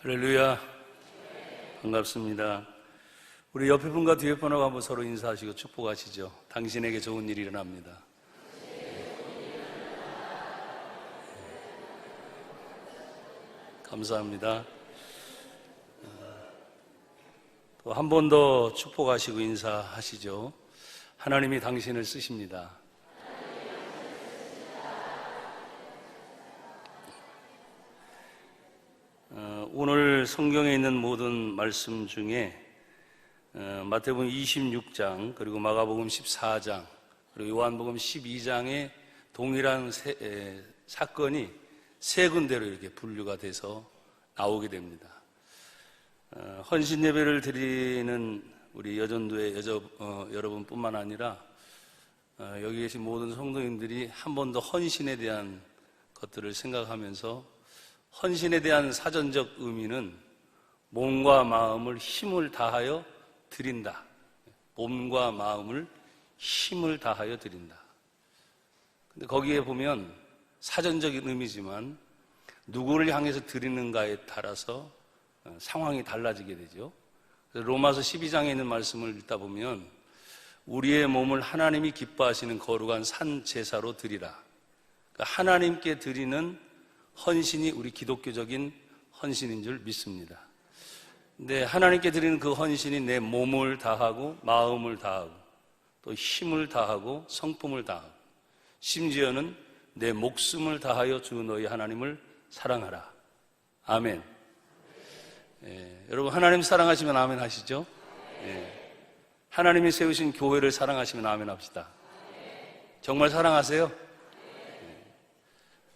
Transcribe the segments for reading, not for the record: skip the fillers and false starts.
할렐루야. 반갑습니다. 우리 옆에 분과 뒤에 분하고 한번 서로 인사하시고 축복하시죠. 당신에게 좋은 일이 일어납니다. 감사합니다. 또 한 번 더 축복하시고 인사하시죠. 하나님이 당신을 쓰십니다. 오늘 성경에 있는 모든 말씀 중에 마태복음 26장 그리고 마가복음 14장 그리고 요한복음 12장의 동일한 사건이 세 군데로 이렇게 분류가 돼서 나오게 됩니다. 헌신 예배를 드리는 우리 여전도의 여러분뿐만 아니라 여기 계신 모든 성도님들이 한 번 더 헌신에 대한 것들을 생각하면서 헌신에 대한 사전적 의미는 몸과 마음을 힘을 다하여 드린다. 몸과 마음을 힘을 다하여 드린다. 근데 거기에 보면 사전적인 의미지만 누구를 향해서 드리는가에 따라서 상황이 달라지게 되죠. 로마서 12장에 있는 말씀을 읽다 보면 우리의 몸을 하나님이 기뻐하시는 거룩한 산 제사로 드리라. 그러니까 하나님께 드리는 헌신이 우리 기독교적인 헌신인 줄 믿습니다. 근데 하나님께 드리는 그 헌신이 내 몸을 다하고 마음을 다하고 또 힘을 다하고 성품을 다하고 심지어는 내 목숨을 다하여 주 너희 하나님을 사랑하라. 아멘. 여러분 하나님 사랑하시면 아멘 하시죠? 하나님이 세우신 교회를 사랑하시면 아멘 합시다. 정말 사랑하세요?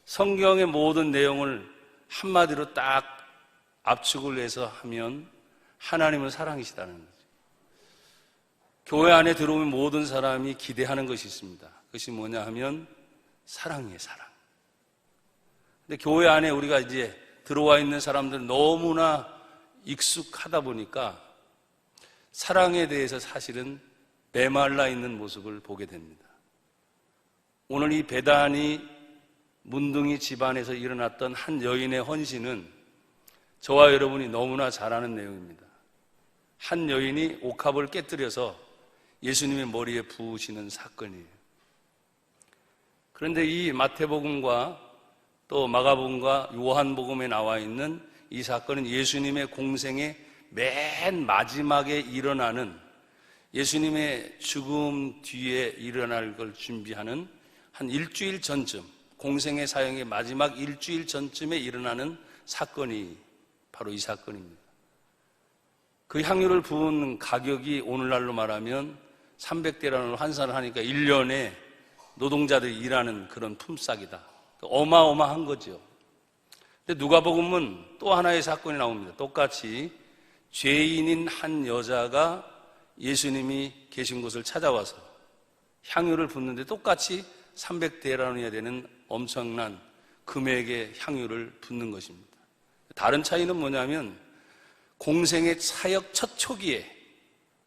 성경의 모든 내용을 한마디로 딱 압축을 해서 하면 하나님은 사랑이시다는 거죠. 교회 안에 들어오면 모든 사람이 기대하는 것이 있습니다. 그것이 뭐냐 하면 사랑이에요, 사랑. 근데 교회 안에 우리가 이제 들어와 있는 사람들은 너무나 익숙하다 보니까 사랑에 대해서 사실은 메말라 있는 모습을 보게 됩니다. 오늘 이 배단이 문둥이 집안에서 일어났던 한 여인의 헌신은 저와 여러분이 너무나 잘 아는 내용입니다. 한 여인이 옥합을 깨뜨려서 예수님의 머리에 부으시는 사건이에요. 그런데 이 마태복음과 또 마가복음과 요한복음에 나와 있는 이 사건은 예수님의 공생의 맨 마지막에 일어나는 예수님의 죽음 뒤에 일어날 걸 준비하는 한 일주일 전쯤 공생의 사역의 마지막 일주일 전쯤에 일어나는 사건이 바로 이 사건입니다. 그 향유를 부은 가격이 오늘날로 말하면 300대라는 환산을 하니까 1년에 노동자들이 일하는 그런 품삯이다. 어마어마한 거죠. 근데 누가복음은 또 하나의 사건이 나옵니다. 똑같이 죄인인 한 여자가 예수님이 계신 곳을 찾아와서 향유를 붓는데 똑같이 300데나리온이 되는 엄청난 금액의 향유를 붓는 것입니다. 다른 차이는 뭐냐면 공생의 사역 첫 초기에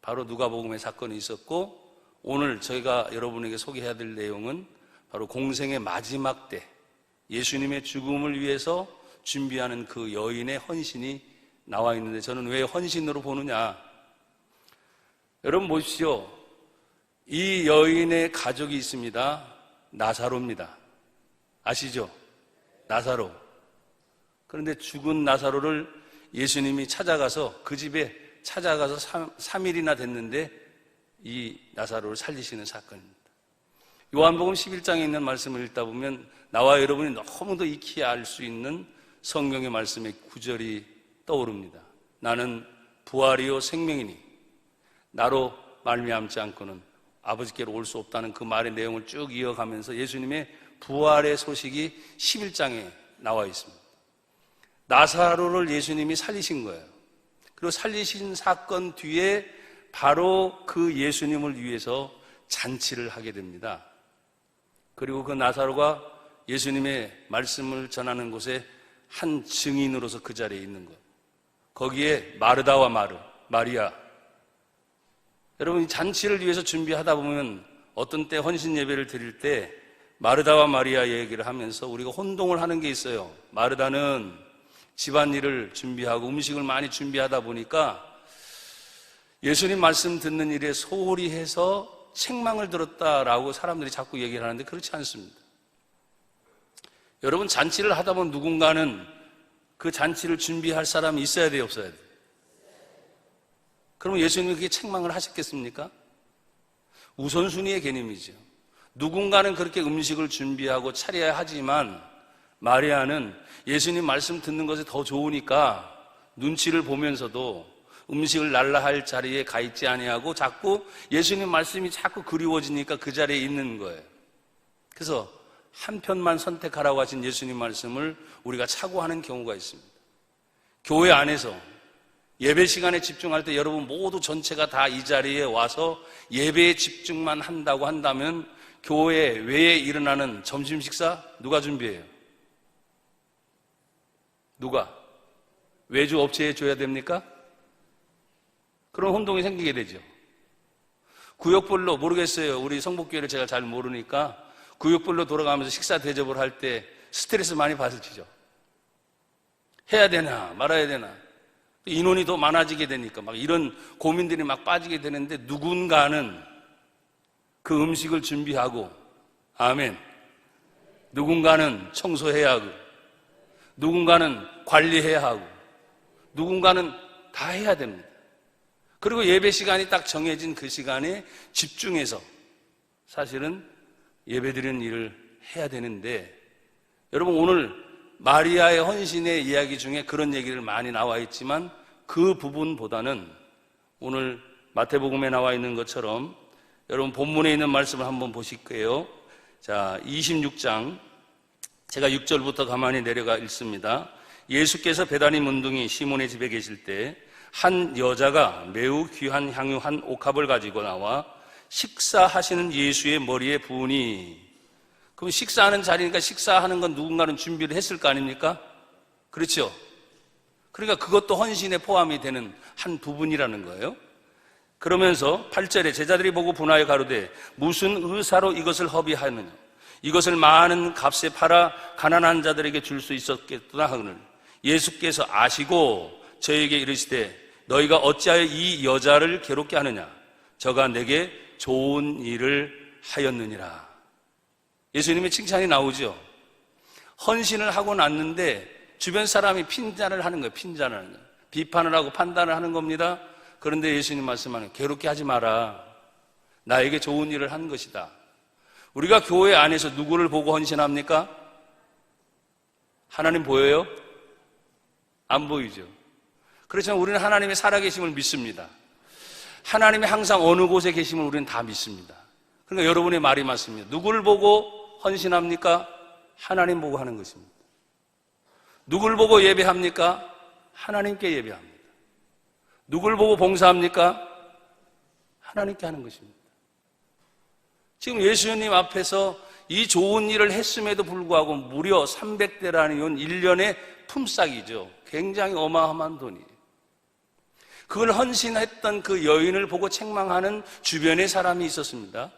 바로 누가복음의 사건이 있었고 오늘 저희가 여러분에게 소개해야 될 내용은 바로 공생의 마지막 때 예수님의 죽음을 위해서 준비하는 그 여인의 헌신이 나와 있는데 저는 왜 헌신으로 보느냐? 여러분 보십시오. 이 여인의 가족이 있습니다. 나사로입니다. 아시죠? 나사로. 그런데 죽은 나사로를 예수님이 찾아가서 그 집에 찾아가서 3일이나 됐는데 이 나사로를 살리시는 사건입니다. 요한복음 11장에 있는 말씀을 읽다 보면 나와 여러분이 너무도 익히 알 수 있는 성경의 말씀의 구절이 떠오릅니다. 나는 부활이요 생명이니 나로 말미암지 않고는 아버지께로 올 수 없다는 그 말의 내용을 쭉 이어가면서 예수님의 부활의 소식이 11장에 나와 있습니다. 나사로를 예수님이 살리신 거예요. 그리고 살리신 사건 뒤에 바로 그 예수님을 위해서 잔치를 하게 됩니다. 그리고 그 나사로가 예수님의 말씀을 전하는 곳에 한 증인으로서 그 자리에 있는 것. 거기에 마르다와 마리아. 여러분, 잔치를 위해서 준비하다 보면 어떤 때 헌신 예배를 드릴 때 마르다와 마리아 얘기를 하면서 우리가 혼동을 하는 게 있어요. 마르다는 집안일을 준비하고 음식을 많이 준비하다 보니까 예수님 말씀 듣는 일에 소홀히 해서 책망을 들었다라고 사람들이 자꾸 얘기를 하는데 그렇지 않습니다. 여러분, 잔치를 하다 보면 누군가는 그 잔치를 준비할 사람이 있어야 돼요, 없어야 돼요? 그러면 예수님이 그게 책망을 하셨겠습니까? 우선순위의 개념이죠. 누군가는 그렇게 음식을 준비하고 차려야 하지만 마리아는 예수님 말씀 듣는 것이 더 좋으니까 눈치를 보면서도 음식을 날라 할 자리에 가 있지 아니하고 자꾸 예수님 말씀이 자꾸 그리워지니까 그 자리에 있는 거예요. 그래서 한편만 선택하라고 하신 예수님 말씀을 우리가 착오하는 경우가 있습니다. 교회 안에서 예배 시간에 집중할 때 여러분 모두 전체가 다 이 자리에 와서 예배에 집중만 한다고 한다면 교회 외에 일어나는 점심 식사 누가 준비해요? 누가? 외주 업체에 줘야 됩니까? 그런 혼동이 생기게 되죠. 구역별로 모르겠어요. 우리 성북교회를 제가 잘 모르니까 구역별로 돌아가면서 식사 대접을 할 때 스트레스 많이 받으시죠. 해야 되나 말아야 되나 인원이 더 많아지게 되니까 막 이런 고민들이 막 빠지게 되는데 누군가는 그 음식을 준비하고 아멘. 누군가는 청소해야 하고 누군가는 관리해야 하고 누군가는 다 해야 됩니다. 그리고 예배 시간이 딱 정해진 그 시간에 집중해서 사실은 예배드리는 일을 해야 되는데 여러분 오늘 마리아의 헌신의 이야기 중에 그런 얘기를 많이 나와 있지만 그 부분보다는 오늘 마태복음에 나와 있는 것처럼 여러분 본문에 있는 말씀을 한번 보실게요. 자, 26장 제가 6절부터 가만히 내려가 읽습니다. 예수께서 베다니 문둥이 시몬의 집에 계실 때 한 여자가 매우 귀한 향유 한 옥합을 가지고 나와 식사하시는 예수의 머리에 부으니 그럼 식사하는 자리니까 식사하는 건 누군가는 준비를 했을 거 아닙니까? 그렇죠? 그러니까 그것도 헌신에 포함이 되는 한 부분이라는 거예요. 그러면서 8절에 제자들이 보고 분하여 가로되 무슨 의사로 이것을 허비하느냐 이것을 많은 값에 팔아 가난한 자들에게 줄 수 있었겠구나 하거늘 예수께서 아시고 저에게 이르시되 너희가 어찌하여 이 여자를 괴롭게 하느냐 저가 내게 좋은 일을 하였느니라. 예수님의 칭찬이 나오죠. 헌신을 하고 났는데 주변 사람이 핀잔을 하는 거예요. 핀잔을 하는 거예요. 비판을 하고 판단을 하는 겁니다. 그런데 예수님 말씀하는 괴롭게 하지 마라. 나에게 좋은 일을 한 것이다. 우리가 교회 안에서 누구를 보고 헌신합니까? 하나님 보여요? 안 보이죠. 그렇지만 우리는 하나님의 살아계심을 믿습니다. 하나님이 항상 어느 곳에 계심을 우리는 다 믿습니다. 그러니까 여러분의 말이 맞습니다. 누구를 보고 헌신합니까? 하나님 보고 하는 것입니다. 누구를 보고 예배합니까? 하나님께 예배합니다. 누구를 보고 봉사합니까? 하나님께 하는 것입니다. 지금 예수님 앞에서 이 좋은 일을 했음에도 불구하고 무려 300대라는 1년의 품삯이죠. 굉장히 어마어마한 돈이에요. 그걸 헌신했던 그 여인을 보고 책망하는 주변의 사람이 있었습니다.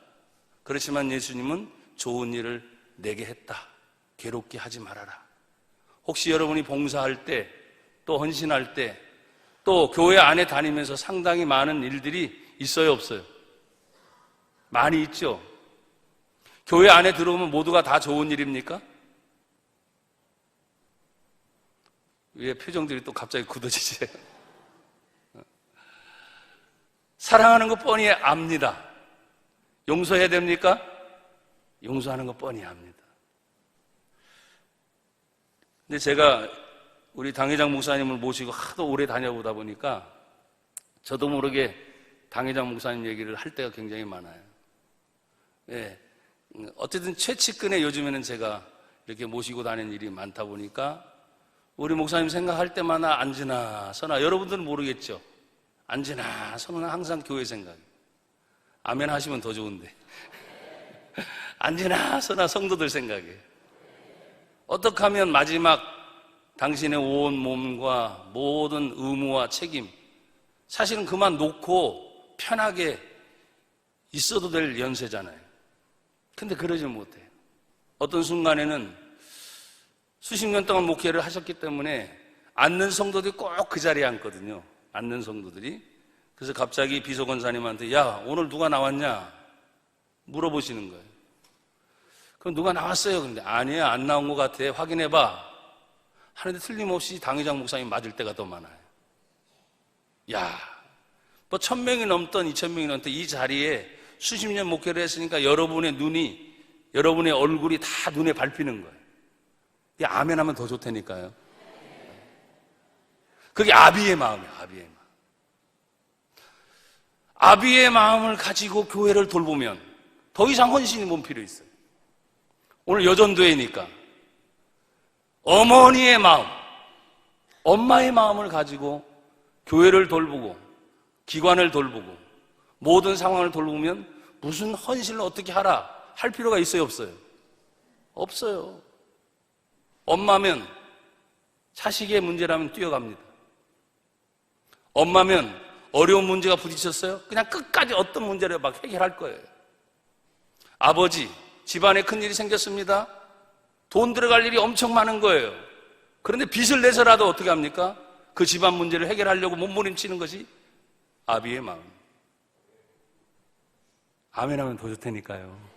그렇지만 예수님은 좋은 일을 내게 했다. 괴롭게 하지 말아라. 혹시 여러분이 봉사할 때, 또 헌신할 때, 또 교회 안에 다니면서 상당히 많은 일들이 있어요, 없어요? 많이 있죠? 교회 안에 들어오면 모두가 다 좋은 일입니까? 왜 표정들이 또 갑자기 굳어지지? 사랑하는 거 뻔히 압니다. 용서해야 됩니까? 용서하는 거 뻔히 압니다. 근데 제가 우리 당회장 목사님을 모시고 하도 오래 다녀보다 보니까 저도 모르게 당회장 목사님 얘기를 할 때가 굉장히 많아요. 예. 어쨌든 최측근에 요즘에는 제가 이렇게 모시고 다니는 일이 많다 보니까 우리 목사님 생각할 때마다 앉으나 서나 여러분들은 모르겠죠. 앉으나 서나 항상 교회 생각. 아멘 하시면 더 좋은데. 앉으나 서나 성도들 생각이에요. 어떻게 하면 마지막 당신의 온 몸과 모든 의무와 책임 사실은 그만 놓고 편하게 있어도 될 연세잖아요. 근데 그러지 못해요. 어떤 순간에는 수십 년 동안 목회를 하셨기 때문에 앉는 성도들이 꼭 그 자리에 앉거든요. 앉는 성도들이. 그래서 갑자기 비서 권사님한테 야, 오늘 누가 나왔냐? 물어보시는 거예요. 그럼 누가 나왔어요? 근데 아니야, 안 나온 것 같아. 확인해봐. 하는데 틀림없이 당회장 목사님 맞을 때가 더 많아요. 야, 뭐 1,000명이 넘던 2,000명이 넘던 이 자리에 수십 년 목회를 했으니까 여러분의 눈이, 여러분의 얼굴이 다 눈에 밟히는 거예요. 이 아멘 하면 더 좋다니까요. 그게 아비의 마음이에요. 아비의 마음. 아비의 마음을 가지고 교회를 돌보면 더 이상 헌신이 뭔 필요 있어요. 오늘 여전도회니까 어머니의 마음, 엄마의 마음을 가지고 교회를 돌보고 기관을 돌보고 모든 상황을 돌보면 무슨 헌신을 어떻게 하라 할 필요가 있어요, 없어요? 없어요. 엄마면 자식의 문제라면 뛰어갑니다. 엄마면 어려운 문제가 부딪혔어요? 그냥 끝까지 어떤 문제를 막 해결할 거예요. 아버지, 집안에 큰일이 생겼습니다. 돈 들어갈 일이 엄청 많은 거예요. 그런데 빚을 내서라도 어떻게 합니까? 그 집안 문제를 해결하려고 몸부림치는 것이 아비의 마음. 아멘 하면 더 좋다니까요.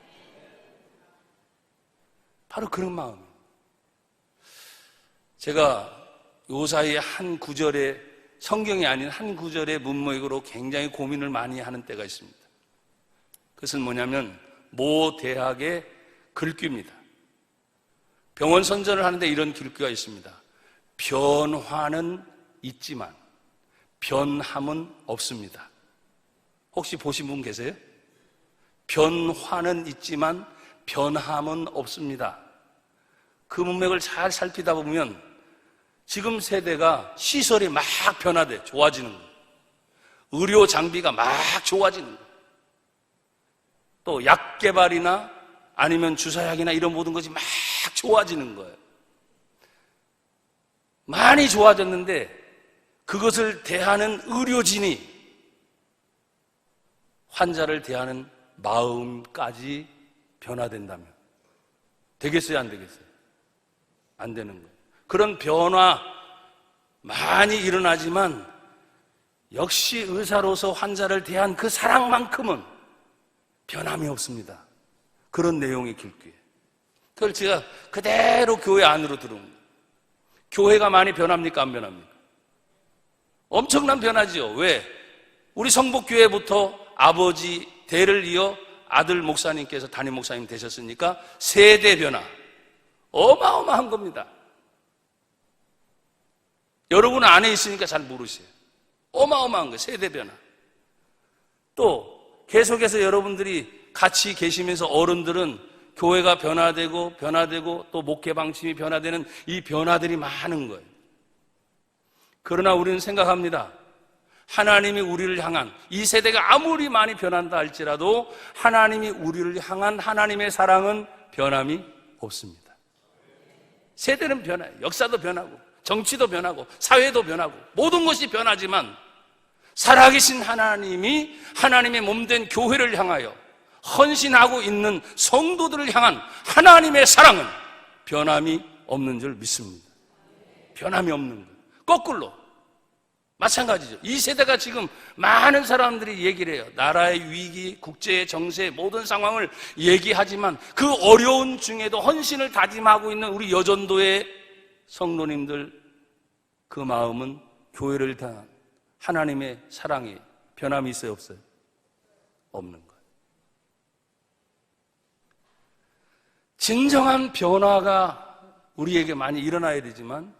바로 그런 마음이에요. 제가 요 사이에 한 구절에, 성경이 아닌 한 구절의 문맥으로 굉장히 고민을 많이 하는 때가 있습니다. 그것은 뭐냐면 모 대학의 글귀입니다. 병원 선전을 하는데 이런 글귀가 있습니다. 변화는 있지만 변함은 없습니다. 혹시 보신 분 계세요? 변화는 있지만 변함은 없습니다. 그 문맥을 잘 살피다 보면 지금 세대가 시설이 막 변화돼, 좋아지는 거예요. 의료 장비가 막 좋아지는 거예요. 또 약 개발이나 아니면 주사약이나 이런 모든 것이 막 좋아지는 거예요. 많이 좋아졌는데 그것을 대하는 의료진이 환자를 대하는 마음까지 변화된다면 되겠어요, 안 되겠어요? 안 되는 거예요. 그런 변화 많이 일어나지만 역시 의사로서 환자를 대한 그 사랑만큼은 변함이 없습니다. 그런 내용의 길귀예요. 그걸 제가 그대로 교회 안으로 들어온 거예요. 교회가 많이 변합니까, 안 변합니까? 엄청난 변화지요. 왜? 우리 성북교회부터 아버지 대를 이어 아들 목사님께서 담임 목사님 되셨으니까 세대 변화 어마어마한 겁니다. 여러분 안에 있으니까 잘 모르세요. 어마어마한 거예요. 세대 변화. 또 계속해서 여러분들이 같이 계시면서 어른들은 교회가 변화되고 또 목회 방침이 변화되는 이 변화들이 많은 거예요. 그러나 우리는 생각합니다. 하나님이 우리를 향한, 이 세대가 아무리 많이 변한다 할지라도 하나님이 우리를 향한 하나님의 사랑은 변함이 없습니다. 세대는 변해요. 역사도 변하고 정치도 변하고 사회도 변하고 모든 것이 변하지만 살아계신 하나님이 하나님의 몸된 교회를 향하여 헌신하고 있는 성도들을 향한 하나님의 사랑은 변함이 없는 줄 믿습니다. 변함이 없는 거예요. 거꾸로 마찬가지죠. 이 세대가 지금 많은 사람들이 얘기를 해요. 나라의 위기, 국제의 정세, 모든 상황을 얘기하지만 그 어려운 중에도 헌신을 다짐하고 있는 우리 여전도의 성도님들, 그 마음은 교회를 향한 하나님의 사랑이 변함이 있어요, 없어요? 없는 거예요. 진정한 변화가 우리에게 많이 일어나야 되지만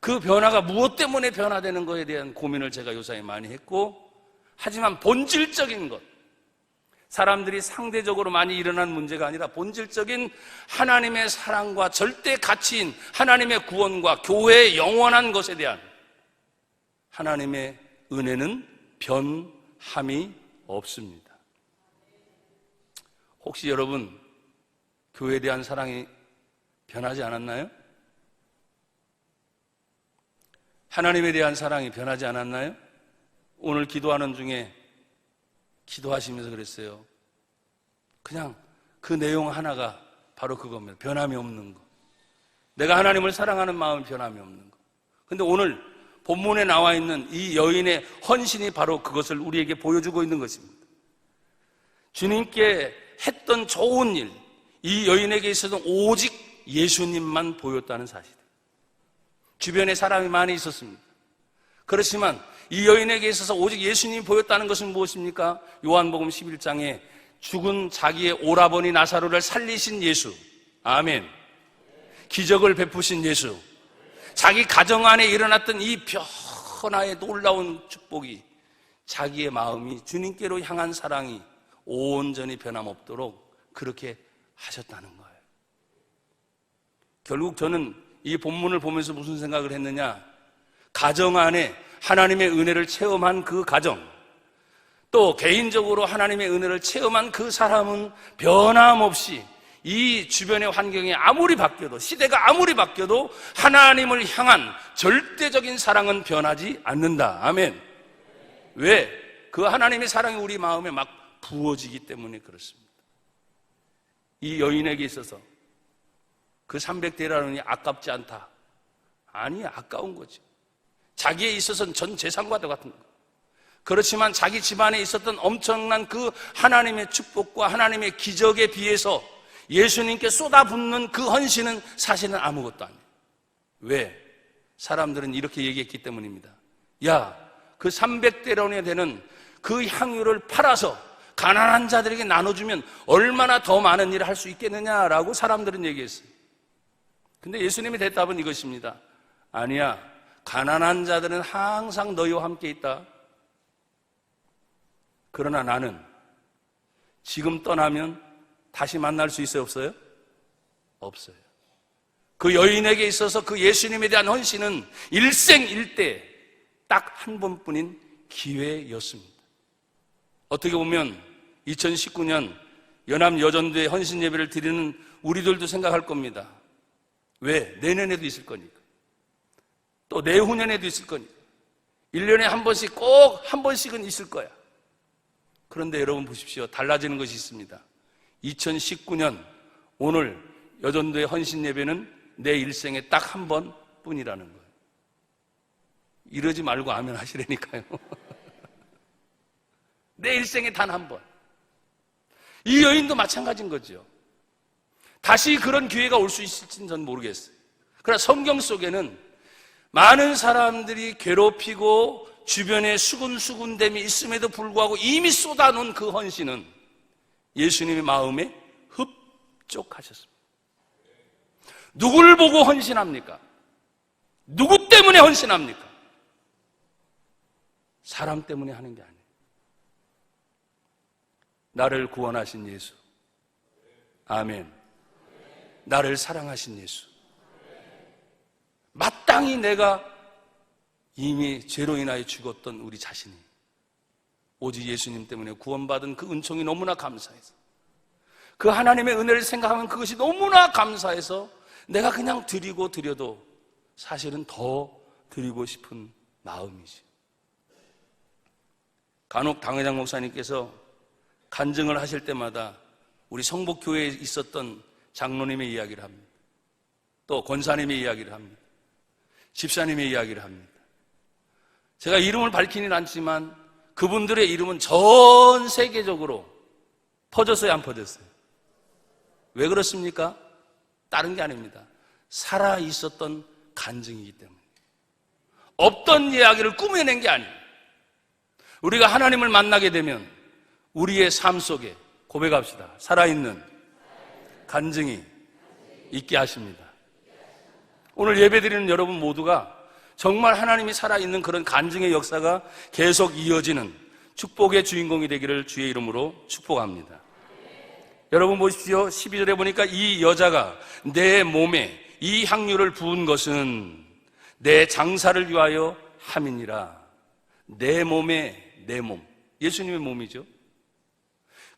그 변화가 무엇 때문에 변화되는 것에 대한 고민을 제가 요사이 많이 했고, 하지만 본질적인 것, 사람들이 상대적으로 많이 일어난 문제가 아니라 본질적인 하나님의 사랑과 절대 가치인 하나님의 구원과 교회의 영원한 것에 대한 하나님의 은혜는 변함이 없습니다. 혹시 여러분 교회에 대한 사랑이 변하지 않았나요? 하나님에 대한 사랑이 변하지 않았나요? 오늘 기도하는 중에 기도하시면서 그랬어요. 그냥 그 내용 하나가 바로 그겁니다. 변함이 없는 거. 내가 하나님을 사랑하는 마음이 변함이 없는 거. 근데 오늘 본문에 나와 있는 이 여인의 헌신이 바로 그것을 우리에게 보여주고 있는 것입니다. 주님께 했던 좋은 일, 이 여인에게 있어서는 오직 예수님만 보였다는 사실. 주변에 사람이 많이 있었습니다. 그렇지만 이 여인에게 있어서 오직 예수님이 보였다는 것은 무엇입니까? 요한복음 11장에 죽은 자기의 오라버니 나사로를 살리신 예수. 아멘. 기적을 베푸신 예수. 자기 가정 안에 일어났던 이 변화의 놀라운 축복이, 자기의 마음이 주님께로 향한 사랑이 온전히 변함없도록 그렇게 하셨다는 거예요. 결국 저는 이 본문을 보면서 무슨 생각을 했느냐, 가정 안에 하나님의 은혜를 체험한 그 가정, 또 개인적으로 하나님의 은혜를 체험한 그 사람은 변함없이 이 주변의 환경이 아무리 바뀌어도, 시대가 아무리 바뀌어도 하나님을 향한 절대적인 사랑은 변하지 않는다. 아멘. 왜? 그 하나님의 사랑이 우리 마음에 막 부어지기 때문에 그렇습니다. 이 여인에게 있어서 그 300데나리온이 아깝지 않다. 아니, 아까운 거죠. 자기에 있어서는 전 재산과 같은 거. 그렇지만 자기 집안에 있었던 엄청난 그 하나님의 축복과 하나님의 기적에 비해서 예수님께 쏟아붓는 그 헌신은 사실은 아무것도 아니에요. 왜? 사람들은 이렇게 얘기했기 때문입니다. 야, 그 300데나리온이 되는 그 향유를 팔아서 가난한 자들에게 나눠주면 얼마나 더 많은 일을 할 수 있겠느냐라고 사람들은 얘기했어요. 근데 예수님의 대답은 이것입니다. 아니야, 가난한 자들은 항상 너희와 함께 있다. 그러나 나는 지금 떠나면 다시 만날 수 있어요, 없어요? 없어요. 그 여인에게 있어서 그 예수님에 대한 헌신은 일생일대 딱 한 번뿐인 기회였습니다. 어떻게 보면 2019년 연합여전도회 헌신 예배를 드리는 우리들도 생각할 겁니다. 왜? 내년에도 있을 거니까. 또 내후년에도 있을 거니까. 1년에 한 번씩, 꼭 한 번씩은 있을 거야. 그런데 여러분 보십시오. 달라지는 것이 있습니다. 2019년 오늘 여전도의 헌신 예배는 내 일생에 딱 한 번뿐이라는 거예요. 이러지 말고 아멘 하시라니까요. 내 일생에 단 한 번. 이 여인도 마찬가지인 거죠. 다시 그런 기회가 올 수 있을지는 전 모르겠어요. 그러나 성경 속에는 많은 사람들이 괴롭히고 주변에 수군수군됨이 있음에도 불구하고 이미 쏟아놓은 그 헌신은 예수님의 마음에 흡족하셨습니다. 누구를 보고 헌신합니까? 누구 때문에 헌신합니까? 사람 때문에 하는 게 아니에요. 나를 구원하신 예수. 아멘. 나를 사랑하신 예수. 마땅히 내가 이미 죄로 인하여 죽었던 우리 자신이 오직 예수님 때문에 구원받은 그 은총이 너무나 감사해서, 그 하나님의 은혜를 생각하면 그것이 너무나 감사해서 내가 그냥 드려도 사실은 더 드리고 싶은 마음이지. 간혹 당회장 목사님께서 간증을 하실 때마다 우리 성복교회에 있었던 장로님의 이야기를 합니다. 또 권사님의 이야기를 합니다. 집사님의 이야기를 합니다. 제가 이름을 밝히는 않지만 그분들의 이름은 전 세계적으로 퍼졌어요, 안 퍼졌어요? 왜 그렇습니까? 다른 게 아닙니다. 살아 있었던 간증이기 때문에. 없던 이야기를 꾸며낸 게 아니에요. 우리가 하나님을 만나게 되면 우리의 삶 속에 고백합시다. 살아있는 간증이 있게 하십니다. 오늘 예배드리는 여러분 모두가 정말 하나님이 살아있는 그런 간증의 역사가 계속 이어지는 축복의 주인공이 되기를 주의 이름으로 축복합니다. 여러분 보십시오. 12절에 보니까 이 여자가 내 몸에 이 향유를 부은 것은 내 장사를 위하여 함이니라. 내 몸에 내 몸, 예수님의 몸이죠.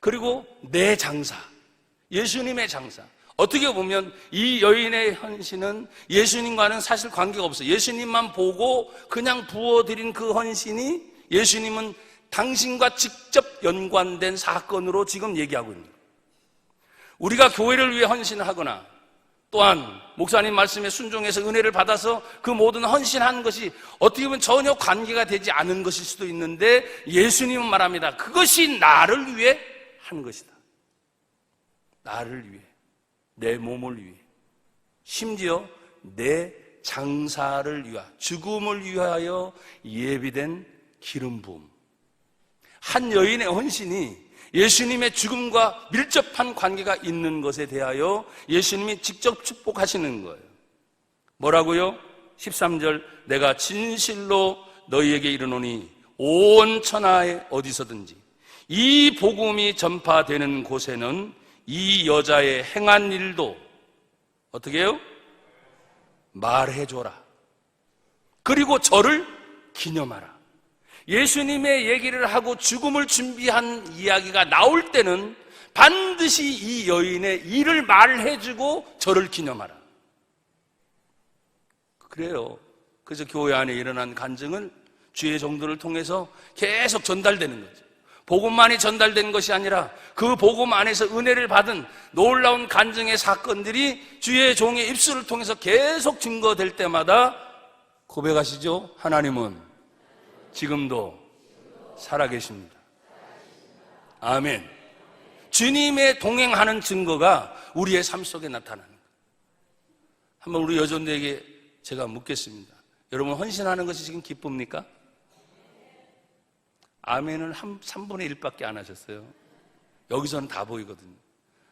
그리고 내 장사, 예수님의 장사. 어떻게 보면 이 여인의 헌신은 예수님과는 사실 관계가 없어요. 예수님만 보고 그냥 부어드린 그 헌신이 예수님은 당신과 직접 연관된 사건으로 지금 얘기하고 있는 거예요. 우리가 교회를 위해 헌신을 하거나 또한 목사님 말씀에 순종해서 은혜를 받아서 그 모든 헌신한 것이 어떻게 보면 전혀 관계가 되지 않은 것일 수도 있는데, 예수님은 말합니다. 그것이 나를 위해 한 것이다. 나를 위해, 내 몸을 위해, 심지어 내 장사를 위하여, 죽음을 위하여 예비된 기름 부음. 한 여인의 헌신이 예수님의 죽음과 밀접한 관계가 있는 것에 대하여 예수님이 직접 축복하시는 거예요. 뭐라고요? 13절, 내가 진실로 너희에게 이르노니 온 천하에 어디서든지 이 복음이 전파되는 곳에는 이 여자의 행한 일도 어떻게 해요? 말해줘라. 그리고 저를 기념하라. 예수님의 얘기를 하고 죽음을 준비한 이야기가 나올 때는 반드시 이 여인의 일을 말해주고 저를 기념하라. 그래요. 그래서 교회 안에 일어난 간증은 주의 종들을 통해서 계속 전달되는 거죠. 복음만이 전달된 것이 아니라 그 복음 안에서 은혜를 받은 놀라운 간증의 사건들이 주의 종의 입술을 통해서 계속 증거될 때마다 고백하시죠. 하나님은 지금도 살아계십니다. 아멘. 주님의 동행하는 증거가 우리의 삶 속에 나타나는 거예요. 한번 우리 여전들에게 제가 묻겠습니다. 여러분, 헌신하는 것이 지금 기쁩니까? 아멘은 3분의 1밖에 안 하셨어요. 여기서는 다 보이거든요.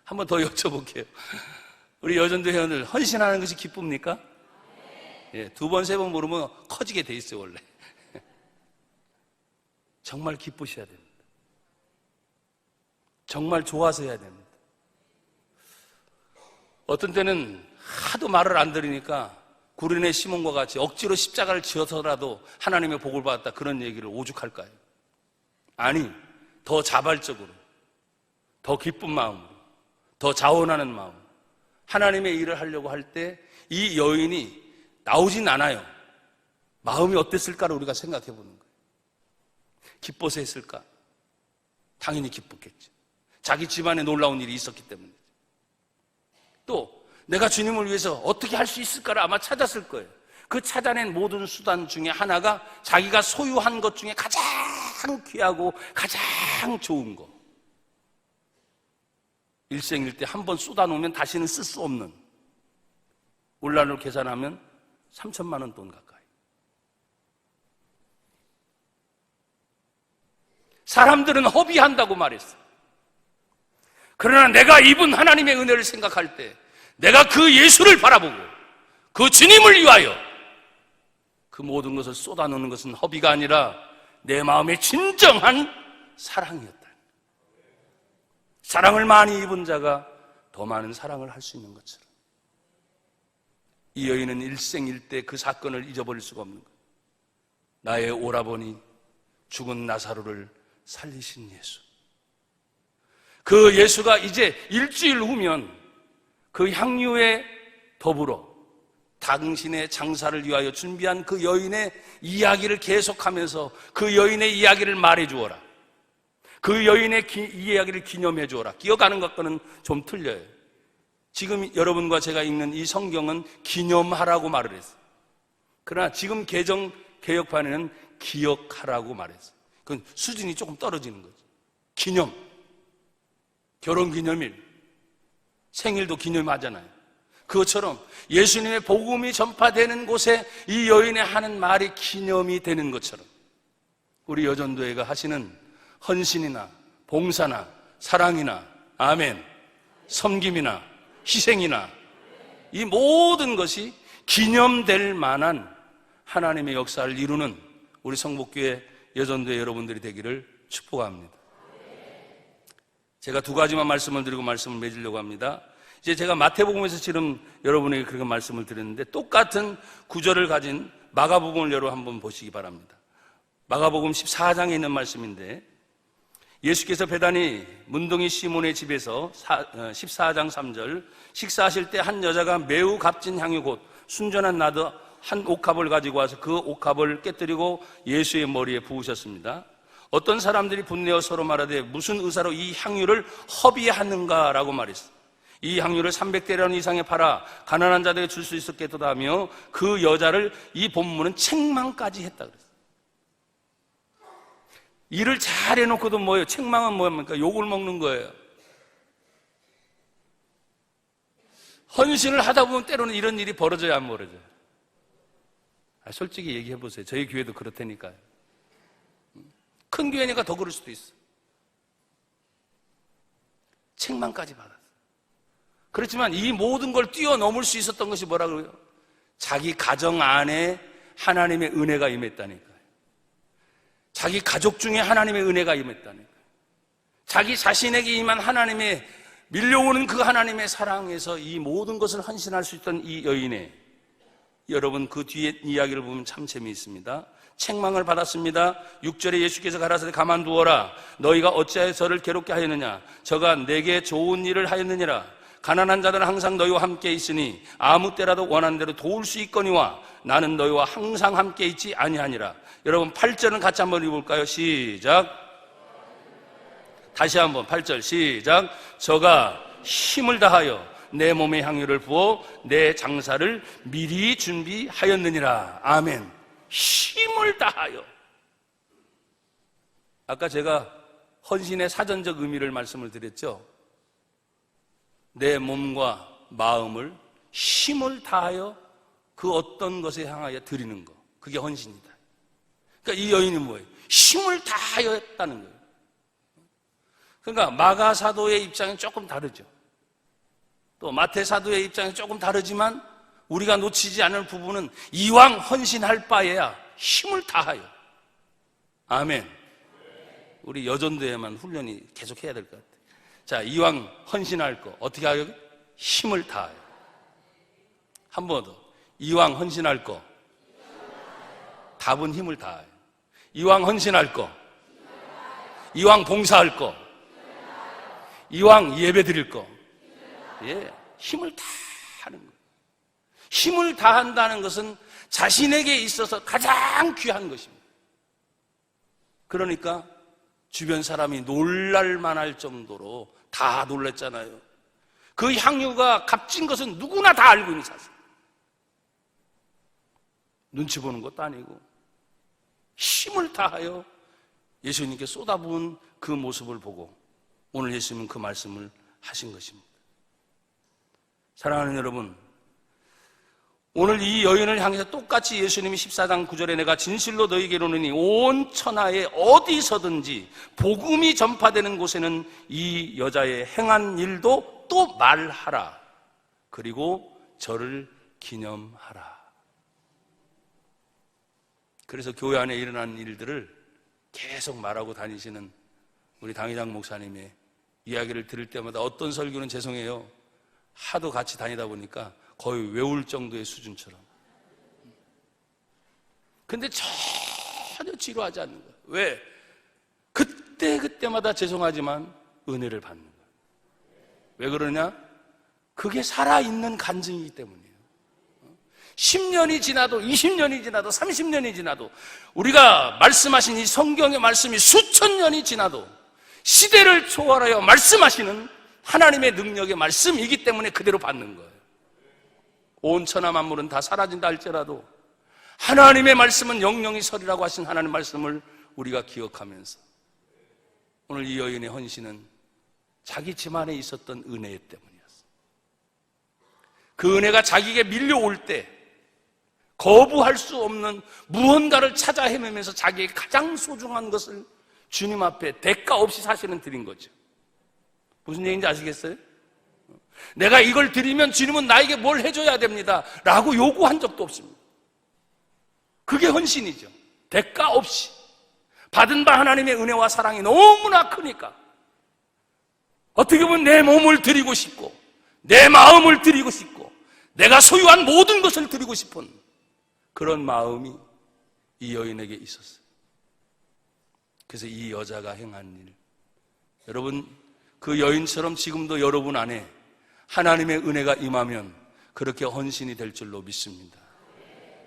한번 더 여쭤볼게요. 우리 여전도 회원들, 헌신하는 것이 기쁩니까? 예, 2번, 3번 물으면 커지게 돼 있어요, 원래. 정말 기쁘셔야 됩니다. 정말 좋아서 해야 됩니다. 어떤 때는 하도 말을 안 들으니까 구린의 시몬과 같이 억지로 십자가를 지어서라도 하나님의 복을 받았다, 그런 얘기를 오죽할까요? 아니, 더 자발적으로, 더 기쁜 마음으로, 더 자원하는 마음, 하나님의 일을 하려고 할 때 이 여인이 나오진 않아요. 마음이 어땠을까를 우리가 생각해 보는 거예요. 기뻐서 했을까? 당연히 기뻤겠죠. 자기 집안에 놀라운 일이 있었기 때문이죠. 또 내가 주님을 위해서 어떻게 할 수 있을까를 아마 찾았을 거예요. 그 찾아낸 모든 수단 중에 하나가 자기가 소유한 것 중에 가장 귀하고 가장 좋은 거, 일생일대 한 번 쏟아놓으면 다시는 쓸 수 없는, 올라로 계산하면 3천만 원 돈 가까이. 사람들은 허비한다고 말했어. 그러나 내가 입은 하나님의 은혜를 생각할 때, 내가 그 예수를 바라보고 그 주님을 위하여 그 모든 것을 쏟아놓는 것은 허비가 아니라 내 마음의 진정한 사랑이었다. 사랑을 많이 입은 자가 더 많은 사랑을 할 수 있는 것처럼, 이 여인은 일생일대 그 사건을 잊어버릴 수가 없는 거예요. 나의 오라버니, 죽은 나사로를 살리신 예수. 그 예수가 이제 일주일 후면 그 향유에 더불어 당신의 장사를 위하여 준비한 그 여인의 이야기를 계속하면서 그 여인의 이야기를 말해주어라. 그 여인의 이야기를 기념해 주어라. 기억하는 것과는 좀 틀려요. 지금 여러분과 제가 읽는 이 성경은 기념하라고 말을 했어요. 그러나 지금 개혁판에는 기억하라고 말했어요. 그건 수준이 조금 떨어지는 거죠. 기념, 결혼기념일, 생일도 기념하잖아요. 그것처럼 예수님의 복음이 전파되는 곳에 이 여인의 하는 말이 기념이 되는 것처럼, 우리 여전도회가 하시는 헌신이나 봉사나 사랑이나 아멘, 섬김이나 희생이나 이 모든 것이 기념될 만한 하나님의 역사를 이루는 우리 성복교회 여전도회 여러분들이 되기를 축복합니다. 제가 2가지만 말씀을 드리고 말씀을 맺으려고 합니다. 이제 제가 마태복음에서 지금 여러분에게 그렇게 말씀을 드렸는데, 똑같은 구절을 가진 마가복음을 여러분 한번 보시기 바랍니다. 마가복음 14장에 있는 말씀인데, 예수께서 베다니 문둥이 시몬의 집에서 14장 3절, 식사하실 때 한 여자가 매우 값진 향유 곧 순전한 나드 한 옥합을 가지고 와서 그 옥합을 깨뜨리고 예수의 머리에 부으셨습니다. 어떤 사람들이 분내어 서로 말하되 무슨 의사로 이 향유를 허비하는가라고 말했어요. 이 향유를 300대련 이상에 팔아 가난한 자들에게 줄 수 있었겠다 하며 그 여자를 이 본문은 책망까지 했다 그랬어요. 일을 잘 해놓고도 뭐예요? 책망은 뭡니까? 욕을 먹는 거예요. 헌신을 하다 보면 때로는 이런 일이 벌어져야 안 벌어져요? 솔직히 얘기해 보세요. 저희 교회도 그렇다니까요. 큰 교회니까 더 그럴 수도 있어. 책망까지 받았어. 그렇지만 이 모든 걸 뛰어넘을 수 있었던 것이 뭐라고요? 자기 가정 안에 하나님의 은혜가 임했다니까요. 자기 가족 중에 하나님의 은혜가 임했다니까요. 자기 자신에게 임한 하나님의 밀려오는 그 하나님의 사랑에서 이 모든 것을 헌신할 수 있던 이 여인의, 여러분 그 뒤에 이야기를 보면 참 재미있습니다. 책망을 받았습니다. 6절에 예수께서 가라사대 가만두어라. 너희가 어찌하여 저를 괴롭게 하였느냐? 저가 내게 좋은 일을 하였느니라. 가난한 자들은 항상 너희와 함께 있으니 아무 때라도 원하는 대로 도울 수 있거니와 나는 너희와 항상 함께 있지 아니하니라. 여러분 8절은 같이 한번 읽어볼까요? 시작. 다시 한번 8절 시작. 저가 힘을 다하여 내 몸에 향유를 부어 내 장사를 미리 준비하였느니라. 아멘. 힘을 다하여. 아까 제가 헌신의 사전적 의미를 말씀을 드렸죠. 내 몸과 마음을 힘을 다하여 그 어떤 것에 향하여 드리는 것, 그게 헌신이다. 그러니까 이 여인이 뭐예요? 힘을 다하여 했다는 거예요. 그러니까 마가 사도의 입장은 조금 다르죠. 또 마태 사도의 입장이 조금 다르지만 우리가 놓치지 않을 부분은 이왕 헌신할 바에야 힘을 다하여. 아멘. 우리 여전도에만 훈련이 계속 해야 될 것 같아요. 자, 이왕 헌신할 거 어떻게 하여? 힘을 다하여. 한 번 더. 이왕 헌신할 거 답은 힘을 다하여. 이왕 헌신할 거, 이왕 봉사할 거, 이왕 예배 드릴 거, 예, 힘을 다하는 거예요. 힘을 다한다는 것은 자신에게 있어서 가장 귀한 것입니다. 그러니까 주변 사람이 놀랄 만할 정도로 다 놀랐잖아요. 그 향유가 값진 것은 누구나 다 알고 있는 사실. 눈치 보는 것도 아니고 힘을 다하여 예수님께 쏟아부은 그 모습을 보고 오늘 예수님은 그 말씀을 하신 것입니다. 사랑하는 여러분, 오늘 이 여인을 향해서 똑같이 예수님이 14장 9절에 내가 진실로 너희에게 이르노니 온 천하에 어디서든지 복음이 전파되는 곳에는 이 여자의 행한 일도 또 말하라. 그리고 저를 기념하라. 그래서 교회 안에 일어난 일들을 계속 말하고 다니시는 우리 당회장 목사님의 이야기를 들을 때마다 어떤 설교는 죄송해요. 하도 같이 다니다 보니까 거의 외울 정도의 수준처럼. 근데 전혀 지루하지 않는 거예요. 왜? 그때마다 죄송하지만 은혜를 받는 거예요. 왜 그러냐? 그게 살아있는 간증이기 때문이에요. 10년이 지나도 20년이 지나도 30년이 지나도 우리가 말씀하신 이 성경의 말씀이 수천 년이 지나도 시대를 초월하여 말씀하시는 하나님의 능력의 말씀이기 때문에 그대로 받는 거예요. 온 천하 만물은 다 사라진다 할지라도 하나님의 말씀은 영영이 서리라고 하신 하나님의 말씀을 우리가 기억하면서 오늘 이 여인의 헌신은 자기 집안에 있었던 은혜 때문이었어요. 그 은혜가 자기에게 밀려올 때 거부할 수 없는 무언가를 찾아 헤매면서 자기의 가장 소중한 것을 주님 앞에 대가 없이 사실은 드린 거죠. 무슨 얘기인지 아시겠어요? 내가 이걸 드리면 주님은 나에게 뭘 해줘야 됩니다 라고 요구한 적도 없습니다. 그게 헌신이죠. 대가 없이 받은 바 하나님의 은혜와 사랑이 너무나 크니까 어떻게 보면 내 몸을 드리고 싶고 내 마음을 드리고 싶고 내가 소유한 모든 것을 드리고 싶은 그런 마음이 이 여인에게 있었어요. 그래서 이 여자가 행한 일, 여러분 그 여인처럼 지금도 여러분 안에 하나님의 은혜가 임하면 그렇게 헌신이 될 줄로 믿습니다.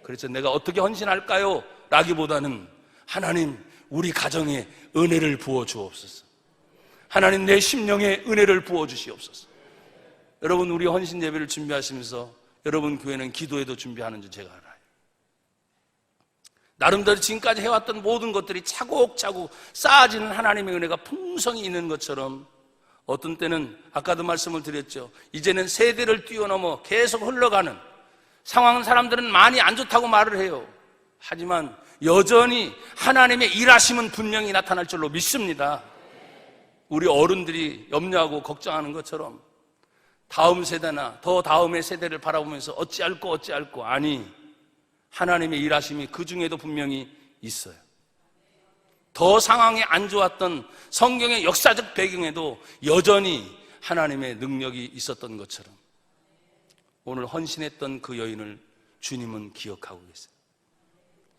그래서 내가 어떻게 헌신할까요? 라기보다는 하나님 우리 가정에 은혜를 부어 주옵소서. 하나님 내 심령에 은혜를 부어 주시옵소서. 여러분, 우리 헌신 예배를 준비하시면서 여러분 교회는 기도회도 준비하는 줄 제가 알아요. 나름대로 지금까지 해왔던 모든 것들이 차곡차곡 쌓아지는 하나님의 은혜가 풍성히 있는 것처럼 어떤 때는 아까도 말씀을 드렸죠. 이제는 세대를 뛰어넘어 계속 흘러가는 상황은 사람들은 많이 안 좋다고 말을 해요. 하지만 여전히 하나님의 일하심은 분명히 나타날 줄로 믿습니다. 우리 어른들이 염려하고 걱정하는 것처럼 다음 세대나 더 다음의 세대를 바라보면서 어찌할꼬 아니, 하나님의 일하심이 그 중에도 분명히 있어요. 더 상황이 안 좋았던 성경의 역사적 배경에도 여전히 하나님의 능력이 있었던 것처럼 오늘 헌신했던 그 여인을 주님은 기억하고 계세요.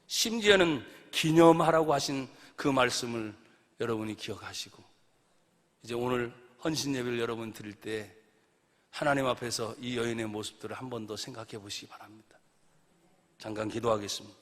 심지어는 기념하라고 하신 그 말씀을 여러분이 기억하시고 이제 오늘 헌신 예배를 여러분 드릴 때 하나님 앞에서 이 여인의 모습들을 한 번 더 생각해 보시기 바랍니다. 잠깐 기도하겠습니다.